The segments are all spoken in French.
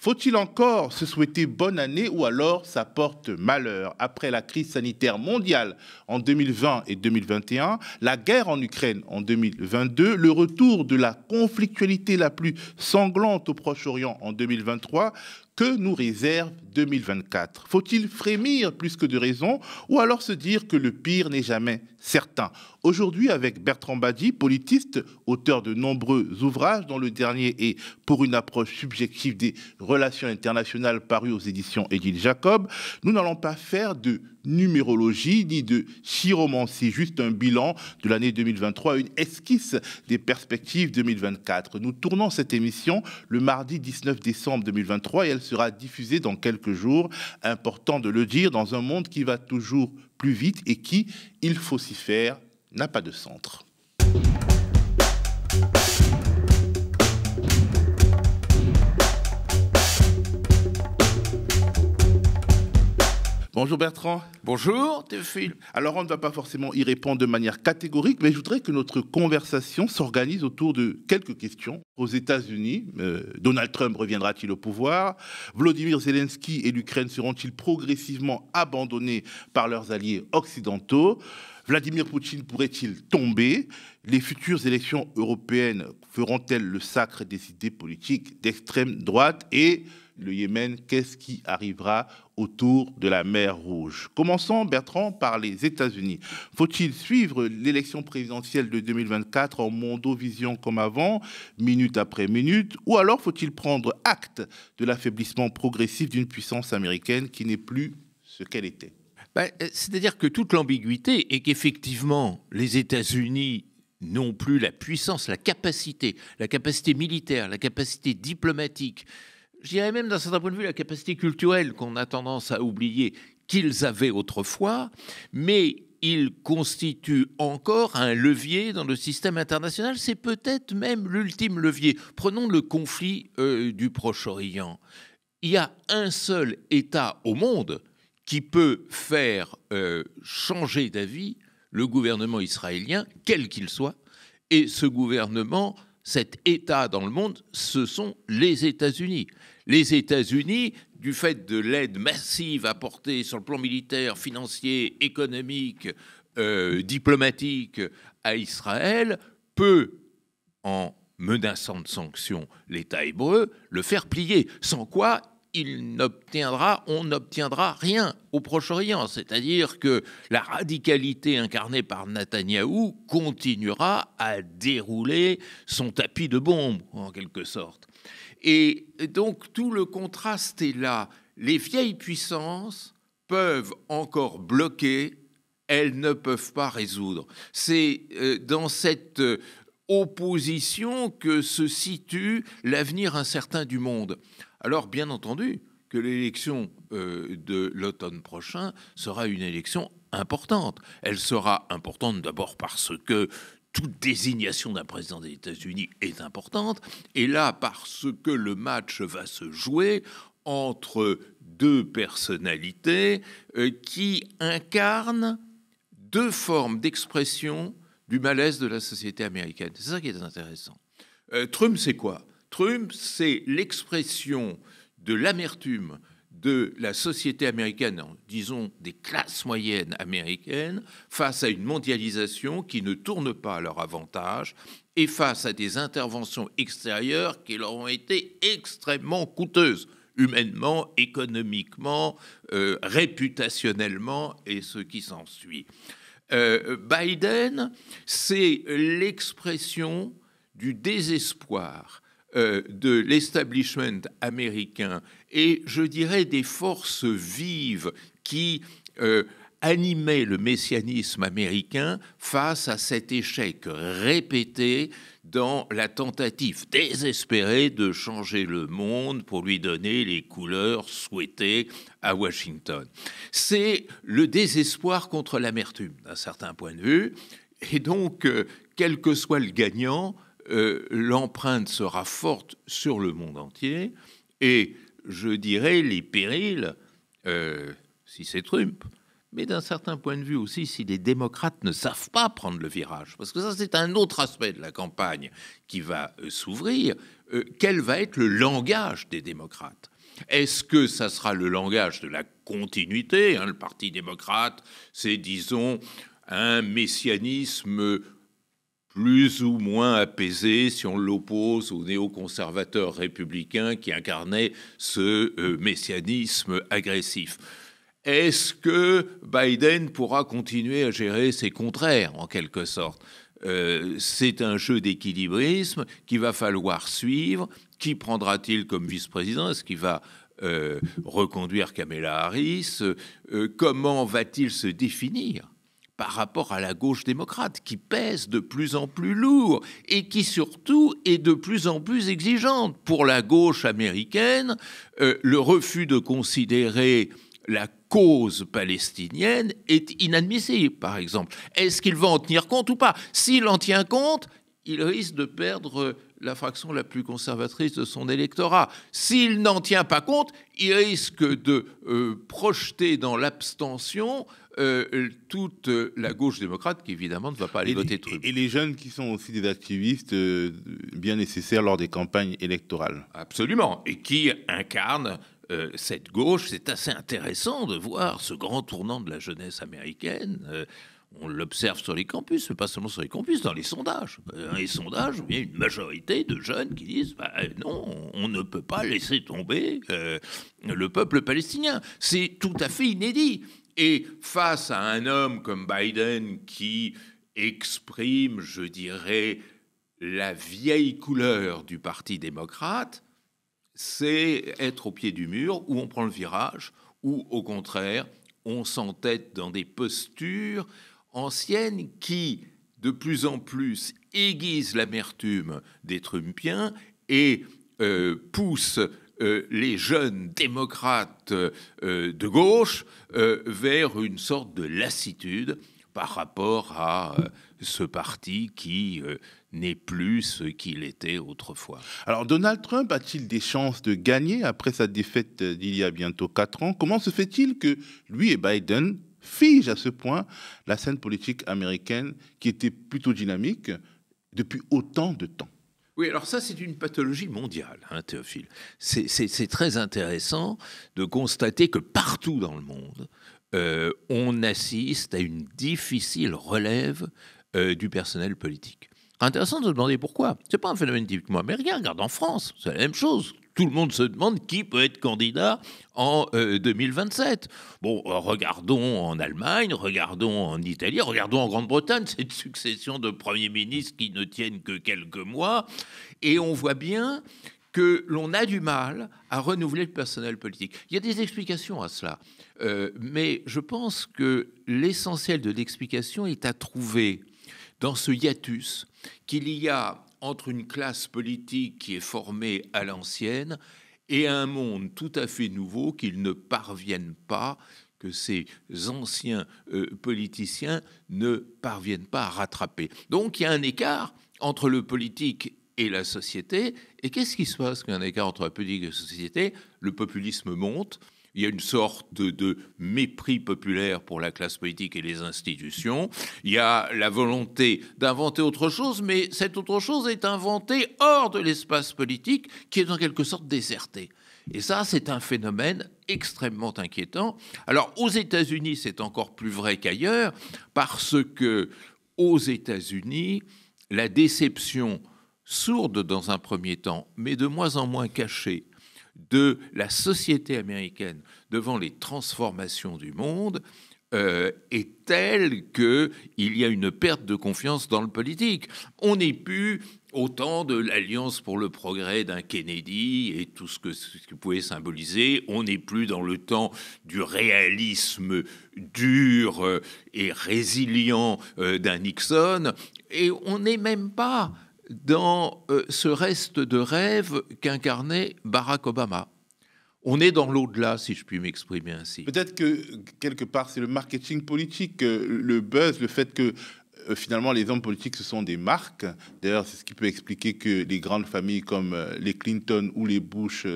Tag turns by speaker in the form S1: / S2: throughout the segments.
S1: Faut-il encore se souhaiter bonne année ou alors ça porte malheur? Après la crise sanitaire mondiale en 2020 et 2021, la guerre en Ukraine en 2022, le retour de la conflictualité la plus sanglante au Proche-Orient en 2023, que nous réserve 2024? Faut-il frémir plus que de raison ou alors se dire que le pire n'est jamais certain? Aujourd'hui, avec Bertrand Badi, politiste, auteur de nombreux ouvrages, dont le dernier est Pour une approche subjective des relations internationales, paru aux éditions Édile Jacob, nous n'allons pas faire de numérologie ni de chiromancie, juste un bilan de l'année 2023, une esquisse des perspectives 2024. Nous tournons cette émission le mardi 19 décembre 2023 et elle sera diffusée dans quelques jours. Important de le dire, dans un monde qui va toujours plus vite et qui, il faut s'y faire, n'a pas de centre. Bonjour Bertrand.
S2: Bonjour Théophile.
S1: Alors on ne va pas forcément y répondre de manière catégorique, mais je voudrais que notre conversation s'organise autour de quelques questions. Aux États-Unis, Donald Trump reviendra-t-il au pouvoir? Volodymyr Zelensky et l'Ukraine seront-ils progressivement abandonnés par leurs alliés occidentaux? Vladimir Poutine pourrait-il tomber? Les futures élections européennes feront-elles le sacre des idées politiques d'extrême droite? Et le Yémen, qu'est-ce qui arrivera autour de la mer Rouge? Commençons, Bertrand, par les États-Unis. Faut-il suivre l'élection présidentielle de 2024 en mondovision comme avant, minute après minute, ou alors faut-il prendre acte de l'affaiblissement progressif d'une puissance américaine qui n'est plus ce qu'elle était?
S2: C'est-à-dire que toute l'ambiguïté est qu'effectivement, les États-Unis n'ont plus la puissance, la capacité militaire, la capacité diplomatique, je dirais même d'un certain point de vue la capacité culturelle qu'on a tendance à oublier qu'ils avaient autrefois, mais ils constituent encore un levier dans le système international. C'est peut-être même l'ultime levier. Prenons le conflit du Proche-Orient. Il y a un seul État au monde qui peut faire changer d'avis le gouvernement israélien, quel qu'il soit, et ce gouvernement, cet État dans le monde, ce sont les États-Unis. Les États-Unis, du fait de l'aide massive apportée sur le plan militaire, financier, économique, diplomatique à Israël, peut, en menaçant de sanctions l'État hébreu, le faire plier, sans quoi on n'obtiendra rien au Proche-Orient. C'est-à-dire que la radicalité incarnée par Netanyahou continuera à dérouler son tapis de bombes, en quelque sorte. Et donc, tout le contraste est là. Les vieilles puissances peuvent encore bloquer, elles ne peuvent pas résoudre. C'est dans cette opposition que se situe l'avenir incertain du monde. Alors, bien entendu, que l'élection de l'automne prochain sera une élection importante. Elle sera importante d'abord parce que toute désignation d'un président des États-Unis est importante, et là, parce que le match va se jouer entre deux personnalités qui incarnent deux formes d'expression du malaise de la société américaine. C'est ça qui est intéressant. Trump, c'est quoi? Trump, c'est l'expression de l'amertume de la société américaine, disons des classes moyennes américaines, face à une mondialisation qui ne tourne pas à leur avantage et face à des interventions extérieures qui leur ont été extrêmement coûteuses, humainement, économiquement, réputationnellement et ce qui s'ensuit. Biden, c'est l'expression du désespoir de l'establishment américain et, je dirais, des forces vives qui animaient le messianisme américain face à cet échec répété dans la tentative désespérée de changer le monde pour lui donner les couleurs souhaitées à Washington. C'est le désespoir contre l'amertume, d'un certain point de vue, et donc, quel que soit le gagnant, l'empreinte sera forte sur le monde entier, et je dirais les périls, si c'est Trump, mais d'un certain point de vue aussi, si les démocrates ne savent pas prendre le virage, parce que ça c'est un autre aspect de la campagne qui va s'ouvrir, quel va être le langage des démocrates? Est-ce que ça sera le langage de la continuité, hein, le Parti démocrate, c'est, disons, un messianisme plus ou moins apaisé si on l'oppose aux néoconservateurs républicains qui incarnaient ce messianisme agressif? Est-ce que Biden pourra continuer à gérer ses contraires, en quelque sorte? C'est un jeu d'équilibrisme qu'il va falloir suivre. Qui prendra-t-il comme vice-président? Est-ce qu'il va reconduire Kamala Harris? Comment va-t-il se définir par rapport à la gauche démocrate, qui pèse de plus en plus lourd et qui surtout est de plus en plus exigeante? Pour la gauche américaine, le refus de considérer la cause palestinienne est inadmissible, par exemple. Est-ce qu'il va en tenir compte ou pas? S'il en tient compte, il risque de perdre la fraction la plus conservatrice de son électorat. S'il n'en tient pas compte, il risque de projeter dans l'abstention toute la gauche démocrate qui, évidemment, ne va pas aller voter Trump.
S1: Et les jeunes qui sont aussi des activistes bien nécessaires lors des campagnes électorales.
S2: Absolument. Et qui incarnent cette gauche. C'est assez intéressant de voir ce grand tournant de la jeunesse américaine. On l'observe sur les campus, mais pas seulement sur les campus, dans les sondages. Dans les sondages, il y a une majorité de jeunes qui disent non, on ne peut pas laisser tomber le peuple palestinien. C'est tout à fait inédit. Et face à un homme comme Biden qui exprime, je dirais, la vieille couleur du Parti démocrate, c'est être au pied du mur où on prend le virage, ou au contraire, on s'entête dans des postures anciennes qui, de plus en plus, aiguisent l'amertume des Trumpiens et poussent les jeunes démocrates de gauche vers une sorte de lassitude par rapport à ce parti qui n'est plus ce qu'il était autrefois.
S1: Alors, Donald Trump a-t-il des chances de gagner après sa défaite d'il y a bientôt 4 ans? Comment se fait-il que lui et Biden figent à ce point la scène politique américaine qui était plutôt dynamique depuis autant de temps?
S2: Oui, alors ça, c'est une pathologie mondiale, hein, Théophile. C'est très intéressant de constater que partout dans le monde, on assiste à une difficile relève du personnel politique. Intéressant de se demander pourquoi. C'est pas un phénomène typiquement américain. Regarde en France, c'est la même chose. Tout le monde se demande qui peut être candidat en 2027. Bon, regardons en Allemagne, regardons en Italie, regardons en Grande-Bretagne, cette succession de premiers ministres qui ne tiennent que quelques mois, et on voit bien que l'on a du mal à renouveler le personnel politique. Il y a des explications à cela, mais je pense que l'essentiel de l'explication est à trouver dans ce hiatus qu'il y a entre une classe politique qui est formée à l'ancienne et un monde tout à fait nouveau qu'ils ne parviennent pas, que ces anciens politiciens ne parviennent pas à rattraper. Donc il y a un écart entre le politique et la société. Et qu'est-ce qui se passe quand il y a un écart entre la politique et la société? Le populisme monte. Il y a une sorte de mépris populaire pour la classe politique et les institutions. Il y a la volonté d'inventer autre chose, mais cette autre chose est inventée hors de l'espace politique qui est en quelque sorte déserté. Et ça, c'est un phénomène extrêmement inquiétant. Alors, aux États-Unis, c'est encore plus vrai qu'ailleurs, parce que aux États-Unis, la déception sourde dans un premier temps, mais de moins en moins cachée, de la société américaine devant les transformations du monde est telle qu'il y a une perte de confiance dans le politique. On n'est plus au temps de l'Alliance pour le progrès d'un Kennedy et tout ce que pouvait symboliser. On n'est plus dans le temps du réalisme dur et résilient d'un Nixon. Et on n'est même pas dans ce reste de rêve qu'incarnait Barack Obama. On est dans l'au-delà, si je puis m'exprimer ainsi.
S1: Peut-être que, quelque part, c'est le marketing politique, le buzz, le fait que finalement, les hommes politiques, ce sont des marques. D'ailleurs, c'est ce qui peut expliquer que les grandes familles comme les Clinton ou les Bush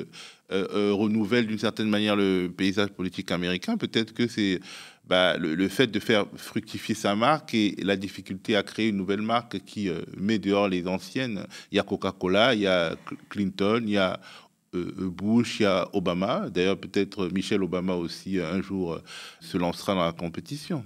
S1: renouvellent d'une certaine manière le paysage politique américain. Peut-être que c'est le fait de faire fructifier sa marque et la difficulté à créer une nouvelle marque qui met dehors les anciennes. Il y a Coca-Cola, il y a Clinton, il y a Bush, il y a Obama. D'ailleurs, peut-être Michelle Obama aussi, un jour, se lancera dans la compétition.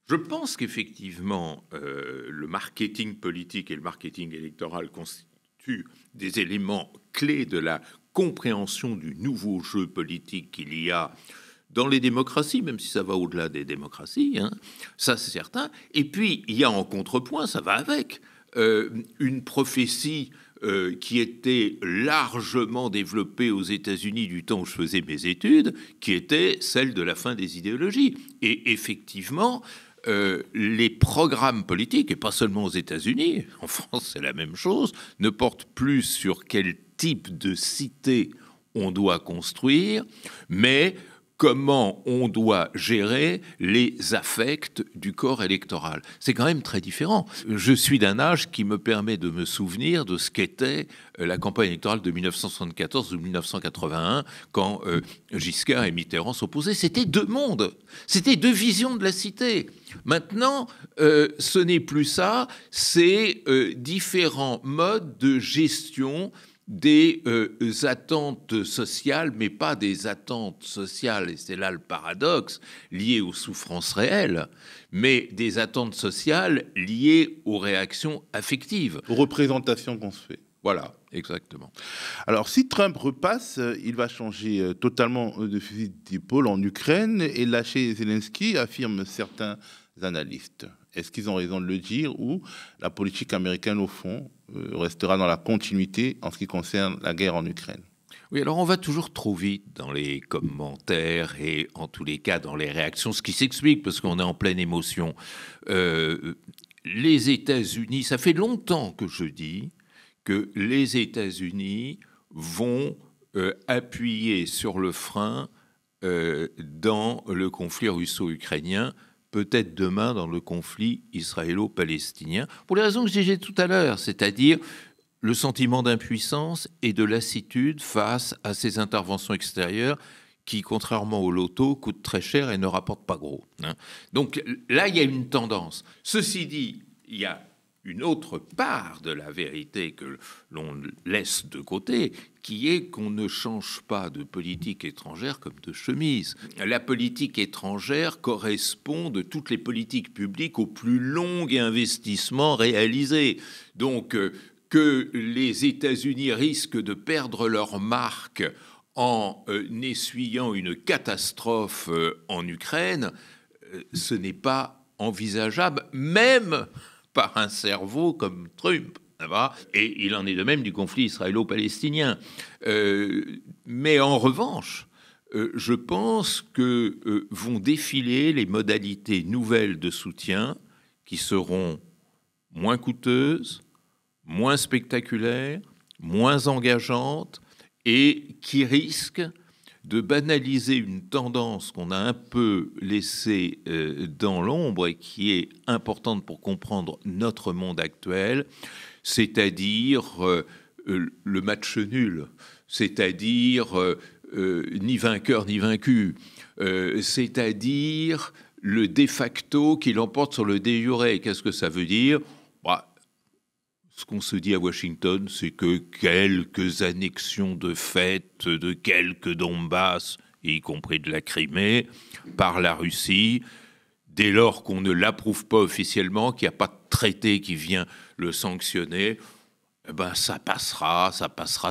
S2: Je pense qu'effectivement, le marketing politique et le marketing électoral constituent des éléments clés de la compréhension du nouveau jeu politique qu'il y a dans les démocraties, même si ça va au-delà des démocraties, hein, ça c'est certain. Et puis, il y a en contrepoint, ça va avec, une prophétie qui était largement développée aux États-Unis du temps où je faisais mes études, qui était celle de la fin des idéologies. Et effectivement, les programmes politiques, et pas seulement aux États-Unis, en France c'est la même chose, ne portent plus sur quel type de cité on doit construire, mais comment on doit gérer les affects du corps électoral. C'est quand même très différent. Je suis d'un âge qui me permet de me souvenir de ce qu'était la campagne électorale de 1974 ou 1981, quand Giscard et Mitterrand s'opposaient. C'était deux mondes, c'était deux visions de la cité. Maintenant, ce n'est plus ça, c'est différents modes de gestion des attentes sociales, mais pas des attentes sociales, et c'est là le paradoxe, liées aux souffrances réelles, mais des attentes sociales liées aux réactions affectives.
S1: Aux représentations qu'on se fait.
S2: Voilà, exactement.
S1: Alors, si Trump repasse, il va changer totalement de fusil d'épaule en Ukraine et lâcher Zelensky, affirment certains analystes. Est-ce qu'ils ont raison de le dire ou la politique américaine, au fond, restera dans la continuité en ce qui concerne la guerre en Ukraine?
S2: Oui, alors on va toujours trop vite dans les commentaires et en tous les cas dans les réactions, ce qui s'explique parce qu'on est en pleine émotion. Les États-Unis, ça fait longtemps que je dis que les États-Unis vont appuyer sur le frein dans le conflit russo-ukrainien, peut-être demain dans le conflit israélo-palestinien, pour les raisons que j'ai dit tout à l'heure, c'est-à-dire le sentiment d'impuissance et de lassitude face à ces interventions extérieures qui, contrairement au loto, coûtent très cher et ne rapportent pas gros. Hein. Donc là, il y a une tendance. Ceci dit, il y a une autre part de la vérité que l'on laisse de côté, qui est qu'on ne change pas de politique étrangère comme de chemise. La politique étrangère correspond de toutes les politiques publiques au plus long investissement réalisé. Donc, que les États-Unis risquent de perdre leur marque en essuyant une catastrophe en Ukraine, ce n'est pas envisageable, même par un cerveau comme Trump. Et il en est de même du conflit israélo-palestinien. Mais en revanche, je pense que vont défiler les modalités nouvelles de soutien qui seront moins coûteuses, moins spectaculaires, moins engageantes et qui risquent de banaliser une tendance qu'on a un peu laissée dans l'ombre et qui est importante pour comprendre notre monde actuel, c'est-à-dire le match nul, c'est-à-dire ni vainqueur ni vaincu, c'est-à-dire le de facto qui l'emporte sur le de jure. Qu'est-ce que ça veut dire ? Ce qu'on se dit à Washington, c'est que quelques annexions de fait de quelques Donbass, y compris de la Crimée, par la Russie, dès lors qu'on ne l'approuve pas officiellement, qu'il n'y a pas de traité qui vient le sanctionner, ça passera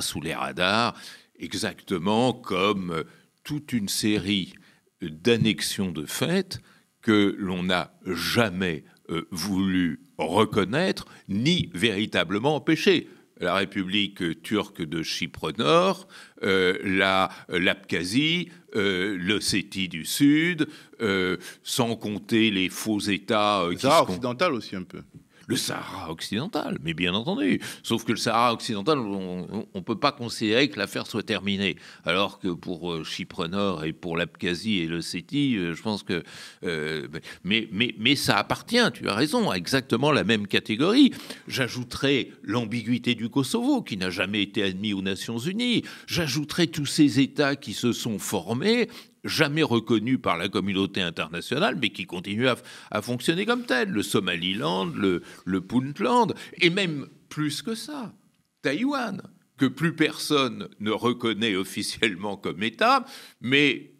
S2: sous les radars, exactement comme toute une série d'annexions de fait que l'on n'a jamais voulu reconnaître ni véritablement empêcher. La République turque de Chypre Nord, l'Abkhazie, l'Ossétie du Sud, sans compter les faux États...
S1: Sahara occidental aussi un peu.
S2: Le Sahara occidental, mais bien entendu. Sauf que le Sahara occidental, on ne peut pas considérer que l'affaire soit terminée. Alors que pour Chypre Nord et pour l'Abkhazie et l'Ossétie, je pense que... mais ça appartient, tu as raison, à exactement la même catégorie. J'ajouterai l'ambiguïté du Kosovo, qui n'a jamais été admis aux Nations Unies. J'ajouterai tous ces États qui se sont formés, jamais reconnus par la communauté internationale, mais qui continuent à fonctionner comme tels. Le Somaliland, le Puntland, et même plus que ça, Taïwan, que plus personne ne reconnaît officiellement comme État, mais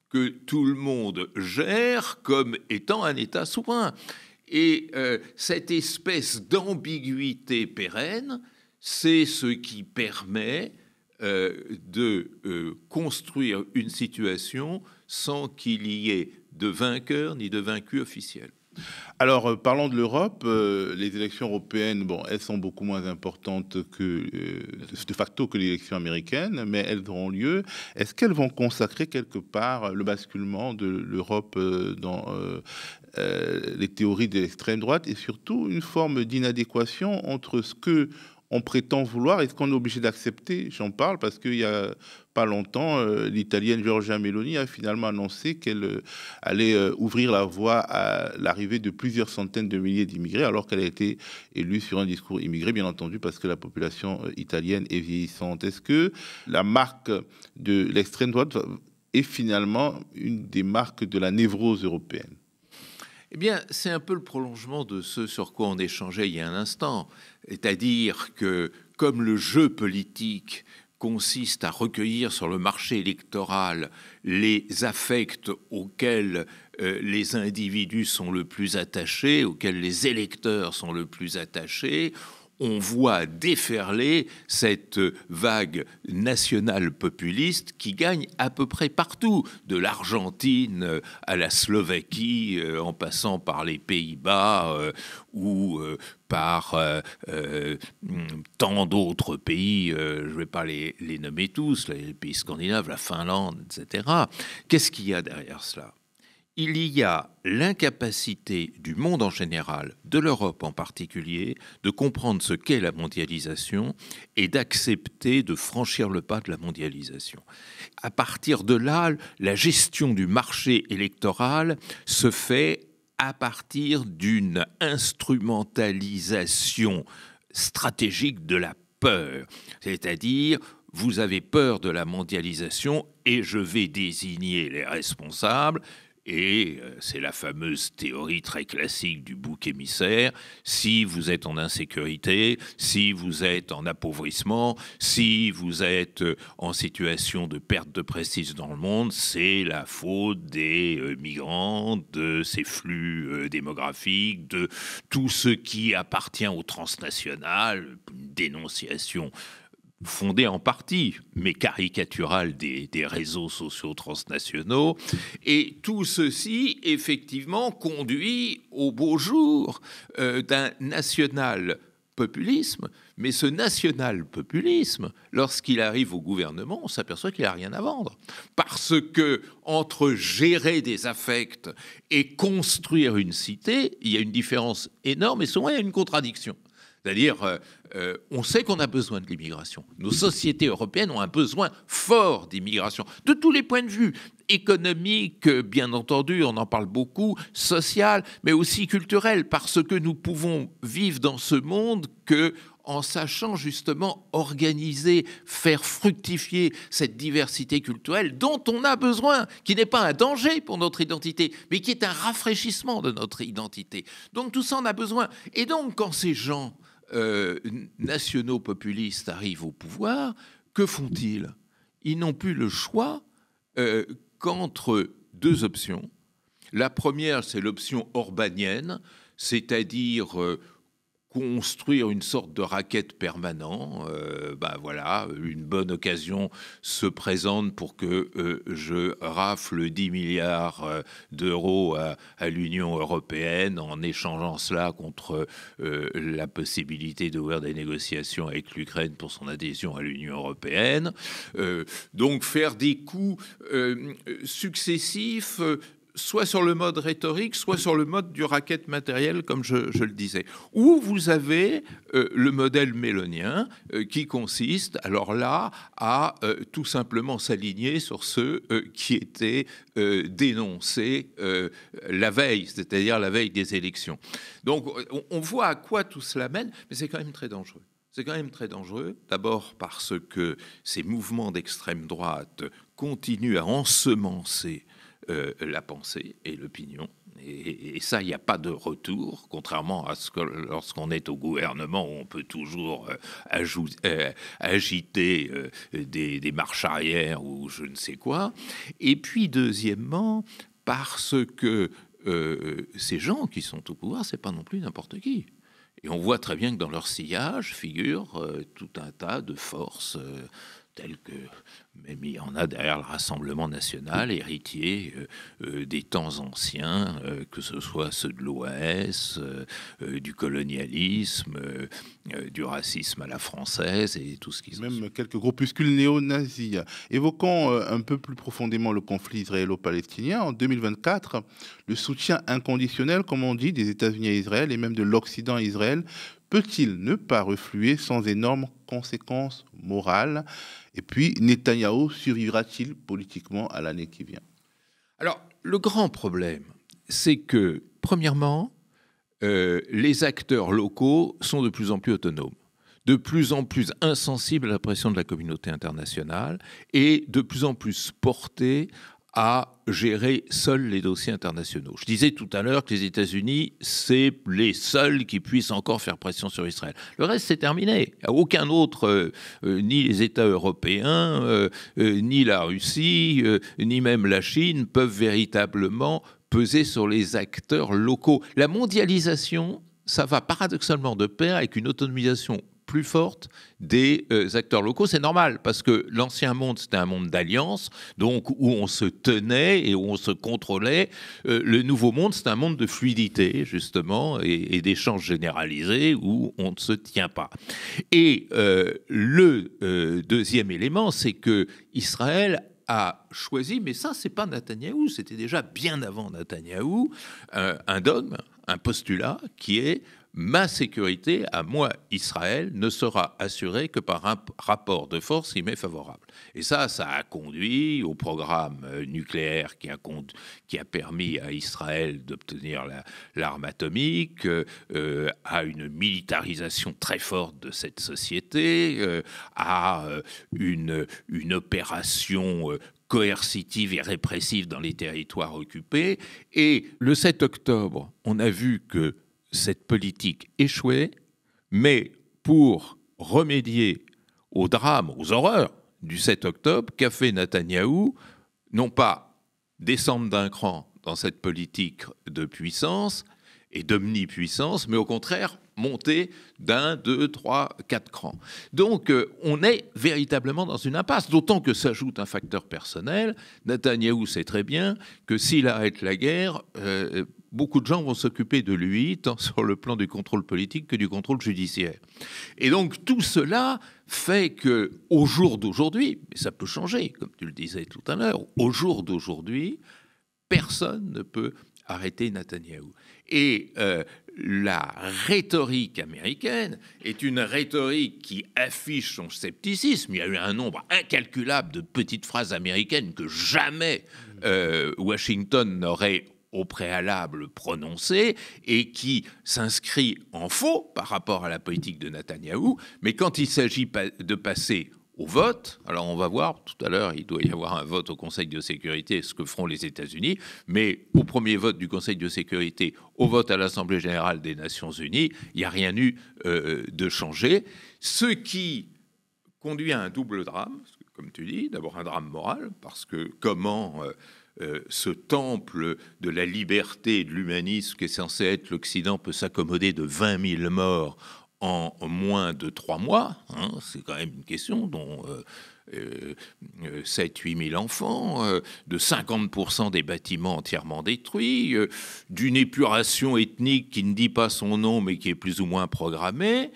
S2: que tout le monde gère comme étant un État souverain. Et cette espèce d'ambiguïté pérenne, c'est ce qui permet de construire une situation sans qu'il y ait de vainqueur ni de vaincu officiel.
S1: Alors, parlons de l'Europe. Les élections européennes, bon, elles sont beaucoup moins importantes que, de facto que les élections américaines, mais elles auront lieu. Est-ce qu'elles vont consacrer quelque part le basculement de l'Europe dans les théories de l'extrême droite et surtout une forme d'inadéquation entre ce que on prétend vouloir et ce qu'on est obligé d'accepter? J'en parle parce qu'il y a pas longtemps, l'Italienne Giorgia Meloni a finalement annoncé qu'elle allait ouvrir la voie à l'arrivée de plusieurs centaines de milliers d'immigrés, alors qu'elle a été élue sur un discours immigré, bien entendu, parce que la population italienne est vieillissante. Est-ce que la marque de l'extrême droite est finalement une des marques de la névrose européenne?
S2: Eh bien, c'est un peu le prolongement de ce sur quoi on échangeait il y a un instant. C'est-à-dire que, comme le jeu politique consiste à recueillir sur le marché électoral les affects auxquels les individus sont le plus attachés, auxquels les électeurs sont le plus attachés, on voit déferler cette vague nationale populiste qui gagne à peu près partout, de l'Argentine à la Slovaquie, en passant par les Pays-Bas ou par tant d'autres pays, je ne vais pas les nommer tous, les pays scandinaves, la Finlande, etc. Qu'est-ce qu'il y a derrière cela ? Il y a l'incapacité du monde en général, de l'Europe en particulier, de comprendre ce qu'est la mondialisation et d'accepter de franchir le pas de la mondialisation. À partir de là, la gestion du marché électoral se fait à partir d'une instrumentalisation stratégique de la peur, c'est-à-dire vous avez peur de la mondialisation et je vais désigner les responsables. Et c'est la fameuse théorie très classique du bouc émissaire. Si vous êtes en insécurité, si vous êtes en appauvrissement, si vous êtes en situation de perte de prestige dans le monde, c'est la faute des migrants, de ces flux démographiques, de tout ce qui appartient au transnational, une dénonciation fondée en partie, mais caricaturale des réseaux sociaux transnationaux. Et tout ceci, effectivement, conduit au beau jour d'un national-populisme. Mais ce national-populisme, lorsqu'il arrive au gouvernement, on s'aperçoit qu'il n'a rien à vendre. Parce que entre gérer des affects et construire une cité, il y a une différence énorme et souvent il y a une contradiction. C'est-à-dire, on sait qu'on a besoin de l'immigration. Nos sociétés européennes ont un besoin fort d'immigration, de tous les points de vue. Économique, bien entendu, on en parle beaucoup, social, mais aussi culturel, parce que nous pouvons vivre dans ce monde en sachant justement organiser, faire fructifier cette diversité culturelle dont on a besoin, qui n'est pas un danger pour notre identité, mais qui est un rafraîchissement de notre identité. Donc tout ça, on a besoin. Et donc, quand ces gens nationaux populistes arrivent au pouvoir, que font-ils ? Ils n'ont plus le choix qu'entre deux options. La première, c'est l'option orbanienne, c'est-à-dire construire une sorte de racket permanent. Voilà, une bonne occasion se présente pour que je rafle 10 milliards d'euros à l'Union européenne en échangeant cela contre la possibilité d'ouvrir des négociations avec l'Ukraine pour son adhésion à l'Union européenne. Donc faire des coups successifs soit sur le mode rhétorique, soit sur le mode du racket matériel, comme je le disais. Ou vous avez le modèle mélonien qui consiste, alors là, à tout simplement s'aligner sur ceux qui étaient dénoncés la veille, c'est-à-dire la veille des élections. Donc on voit à quoi tout cela mène, mais c'est quand même très dangereux. C'est quand même très dangereux, d'abord parce que ces mouvements d'extrême droite continuent à ensemencer la pensée et l'opinion. Et ça, il n'y a pas de retour, contrairement à ce que lorsqu'on est au gouvernement, où on peut toujours agiter des marches arrière ou je ne sais quoi. Et puis, deuxièmement, parce que ces gens qui sont au pouvoir, c'est pas non plus n'importe qui. Et on voit très bien que dans leur sillage figure tout un tas de forces telles que, même il y en a derrière le Rassemblement national, héritier des temps anciens, que ce soit ceux de l'OAS, du colonialisme, du racisme à la française et tout ce qui s'ensuit.
S1: Même quelques groupuscules néo-nazis. Évoquons un peu plus profondément le conflit israélo-palestinien. En 2024, le soutien inconditionnel, comme on dit, des États-Unis à Israël et même de l'Occident à Israël peut-il ne pas refluer sans énormes conséquences morales? Et puis, Netanyahou survivra-t-il politiquement à l'année qui vient?
S2: Alors, le grand problème, c'est que, premièrement, les acteurs locaux sont de plus en plus autonomes, de plus en plus insensibles à la pression de la communauté internationale et de plus en plus portés à gérer seuls les dossiers internationaux. Je disais tout à l'heure que les États-Unis, c'est les seuls qui puissent encore faire pression sur Israël. Le reste, c'est terminé. Aucun autre, ni les États européens, ni la Russie, ni même la Chine, peuvent véritablement peser sur les acteurs locaux. La mondialisation, ça va paradoxalement de pair avec une autonomisation plus forte des acteurs locaux. C'est normal, parce que l'ancien monde, c'était un monde d'alliance, donc où on se tenait et où on se contrôlait. Le nouveau monde, c'est un monde de fluidité, justement, et d'échanges généralisés où on ne se tient pas. Et le deuxième élément, c'est que Israël a choisi, mais ça, c'est pas Netanyahou, c'était déjà bien avant Netanyahou, un dogme, un postulat qui est: ma sécurité, à moi, Israël, ne sera assurée que par un rapport de force qui m'est favorable. Et ça a conduit au programme nucléaire qui a permis à Israël d'obtenir l'arme atomique, à une militarisation très forte de cette société, à une opération coercitive et répressive dans les territoires occupés. Et le 7 octobre, on a vu que cette politique échouait, mais pour remédier aux drames, aux horreurs du 7 octobre, qu'a fait Netanyahou, non pas descendre d'un cran dans cette politique de puissance et d'omnipuissance, mais au contraire monter d'un, deux, trois, quatre crans. Donc on est véritablement dans une impasse, d'autant que s'ajoute un facteur personnel. Netanyahou sait très bien que s'il arrête la guerre, beaucoup de gens vont s'occuper de lui, tant sur le plan du contrôle politique que du contrôle judiciaire. Et donc tout cela fait qu'au jour d'aujourd'hui, mais ça peut changer, comme tu le disais tout à l'heure, au jour d'aujourd'hui, personne ne peut arrêter Netanyahou. Et la rhétorique américaine est une rhétorique qui affiche son scepticisme. Il y a eu un nombre incalculable de petites phrases américaines que jamais Washington n'aurait au préalable prononcé et qui s'inscrit en faux par rapport à la politique de Netanyahou. Mais quand il s'agit de passer au vote, alors on va voir, tout à l'heure, il doit y avoir un vote au Conseil de sécurité, ce que feront les États-Unis, mais au premier vote du Conseil de sécurité, au vote à l'Assemblée générale des Nations unies, il n'y a rien eu de changé, ce qui conduit à un double drame, comme tu dis, d'abord un drame moral, parce que comment ce temple de la liberté et de l'humanisme qui est censé être l'Occident peut s'accommoder de 20 000 morts en moins de 3 mois, hein, c'est quand même une question, dont 7-8 000 enfants, de 50% des bâtiments entièrement détruits, d'une épuration ethnique qui ne dit pas son nom mais qui est plus ou moins programmée.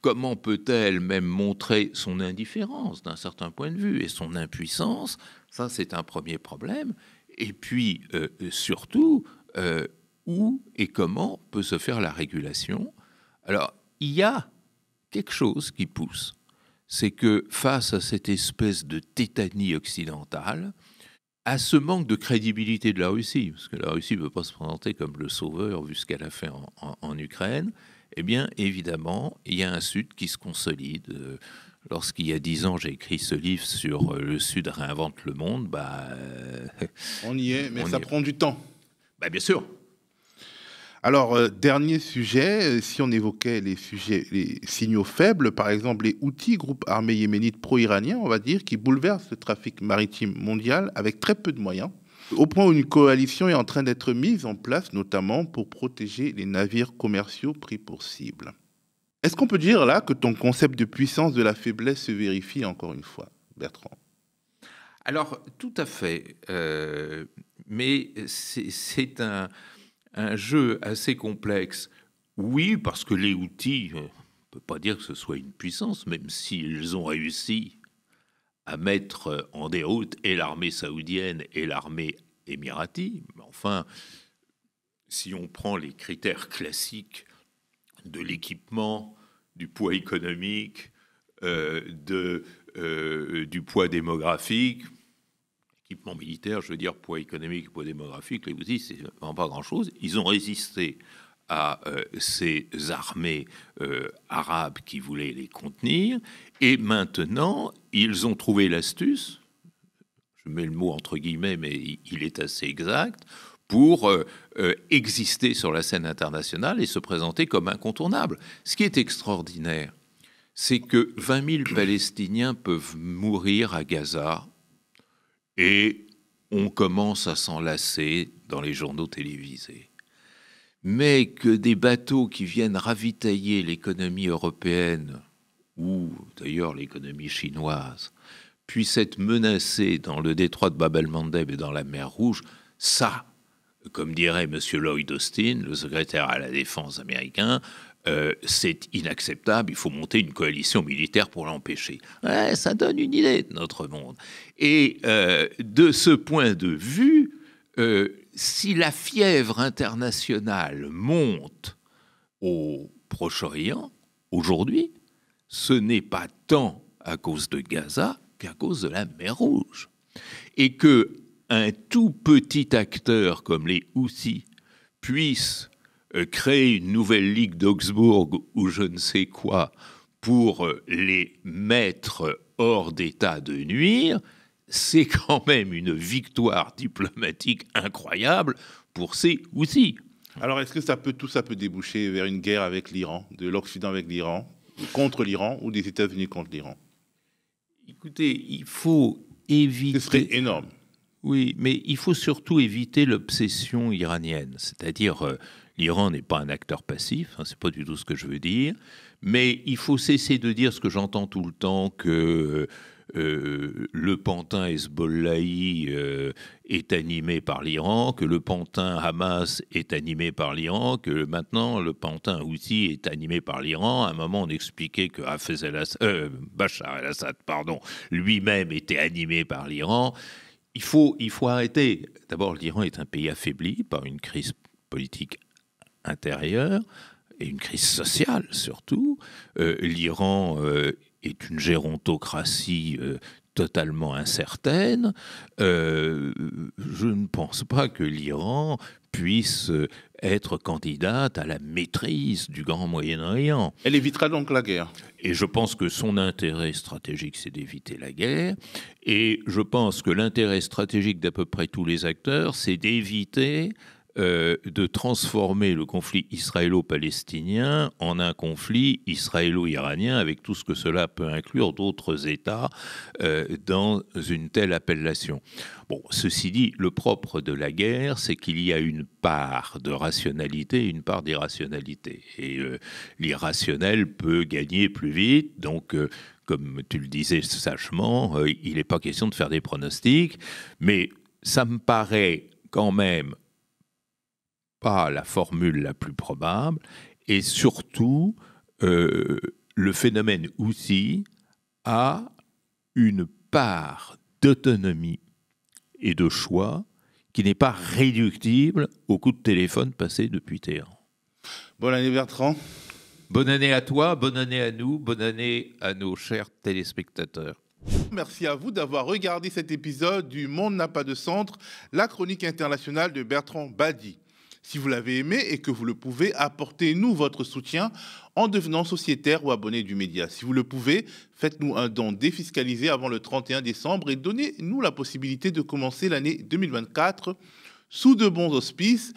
S2: Comment peut-elle même montrer son indifférence d'un certain point de vue et son impuissance? Ça, c'est un premier problème. Et puis, surtout, où et comment peut se faire la régulation. Alors, il y a quelque chose qui pousse. C'est que face à cette espèce de tétanie occidentale, à ce manque de crédibilité de la Russie, parce que la Russie ne peut pas se présenter comme le sauveur vu ce qu'elle a fait en Ukraine, eh bien, évidemment, il y a un Sud qui se consolide. Lorsqu'il y a 10 ans, j'ai écrit ce livre sur le Sud réinvente le monde,
S1: on y est, mais ça prend du temps.
S2: Bien sûr.
S1: Alors, dernier sujet, si on évoquait les signaux faibles, par exemple les Houthis, groupe armé yéménite pro-iranien, on va dire, qui bouleverse le trafic maritime mondial avec très peu de moyens, au point où une coalition est en train d'être mise en place, notamment pour protéger les navires commerciaux pris pour cible. Est-ce qu'on peut dire là que ton concept de puissance de la faiblesse se vérifie encore une fois, Bertrand?
S2: Alors, tout à fait. Mais c'est un jeu assez complexe. Oui, parce que les Houthis, on ne peut pas dire que ce soit une puissance, même s'ils ont réussi à mettre en déroute et l'armée saoudienne et l'armée émirati. Enfin, si on prend les critères classiques de l'équipement, du poids économique, du poids démographique, équipement militaire, je veux dire poids économique, poids démographique, les Houthis, c'est vraiment pas grand-chose. Ils ont résisté à ces armées arabes qui voulaient les contenir, et maintenant, ils ont trouvé l'astuce, je mets le mot entre guillemets, mais il est assez exact, pour exister sur la scène internationale et se présenter comme incontournable. Ce qui est extraordinaire, c'est que 20 000 Palestiniens peuvent mourir à Gaza, et on commence à s'en lasser dans les journaux télévisés. Mais que des bateaux qui viennent ravitailler l'économie européenne, ou d'ailleurs l'économie chinoise, puissent être menacés dans le détroit de Bab el-Mandeb et dans la mer Rouge, ça, comme dirait M. Lloyd Austin, le secrétaire à la défense américain, c'est inacceptable, il faut monter une coalition militaire pour l'empêcher. Ouais, ça donne une idée de notre monde. Et de ce point de vue, si la fièvre internationale monte au Proche-Orient, aujourd'hui, ce n'est pas tant à cause de Gaza qu'à cause de la mer Rouge. Et qu'un tout petit acteur comme les Houthis puisse créer une nouvelle ligue d'Augsbourg ou je ne sais quoi pour les mettre hors d'état de nuire, c'est quand même une victoire diplomatique incroyable pour ces Houthis.
S1: Alors, est-ce que tout ça peut déboucher vers une guerre avec l'Iran, de l'Occident avec l'Iran, contre l'Iran, ou des États-Unis contre l'Iran?
S2: Écoutez, il faut éviter...
S1: Ce serait énorme.
S2: Oui, mais il faut surtout éviter l'obsession iranienne, c'est-à-dire... L'Iran n'est pas un acteur passif, c'est pas du tout ce que je veux dire, mais il faut cesser de dire ce que j'entends tout le temps, que le pantin Hezbollahi est animé par l'Iran, que le pantin Hamas est animé par l'Iran, que maintenant le pantin Houthi est animé par l'Iran. À un moment, on expliquait que Bachar el-Assad, lui-même était animé par l'Iran. Il faut arrêter. D'abord, l'Iran est un pays affaibli par une crise politique intérieure et une crise sociale surtout. L'Iran est une gérontocratie totalement incertaine. Je ne pense pas que l'Iran puisse être candidate à la maîtrise du Grand Moyen-Orient.
S1: Elle évitera donc la guerre.
S2: Et je pense que son intérêt stratégique, c'est d'éviter la guerre. Et je pense que l'intérêt stratégique d'à peu près tous les acteurs, c'est d'éviter de transformer le conflit israélo-palestinien en un conflit israélo-iranien avec tout ce que cela peut inclure d'autres États dans une telle appellation. Bon, ceci dit, le propre de la guerre, c'est qu'il y a une part de rationalité et une part d'irrationalité. Et l'irrationnel peut gagner plus vite, donc... comme tu le disais sagement, il n'est pas question de faire des pronostics, mais ça me paraît quand même pas la formule la plus probable, et surtout, le phénomène Houthi a une part d'autonomie et de choix qui n'est pas réductible au coup de téléphone passé depuis Téhéran.
S1: Bonne année Bertrand.
S2: Bonne année à toi, bonne année à nous, bonne année à nos chers téléspectateurs.
S1: Merci à vous d'avoir regardé cet épisode du Monde n'a pas de centre, la chronique internationale de Bertrand Badi. Si vous l'avez aimé et que vous le pouvez, apportez-nous votre soutien en devenant sociétaire ou abonné du média. Si vous le pouvez, faites-nous un don défiscalisé avant le 31 décembre et donnez-nous la possibilité de commencer l'année 2024 sous de bons auspices.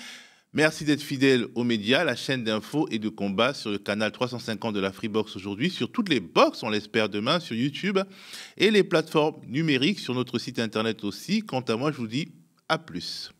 S1: Merci d'être fidèle aux médias, la chaîne d'infos et de combat sur le canal 350 de la Freebox aujourd'hui, sur toutes les box, on l'espère demain, sur YouTube et les plateformes numériques, sur notre site internet aussi. Quant à moi, je vous dis à plus.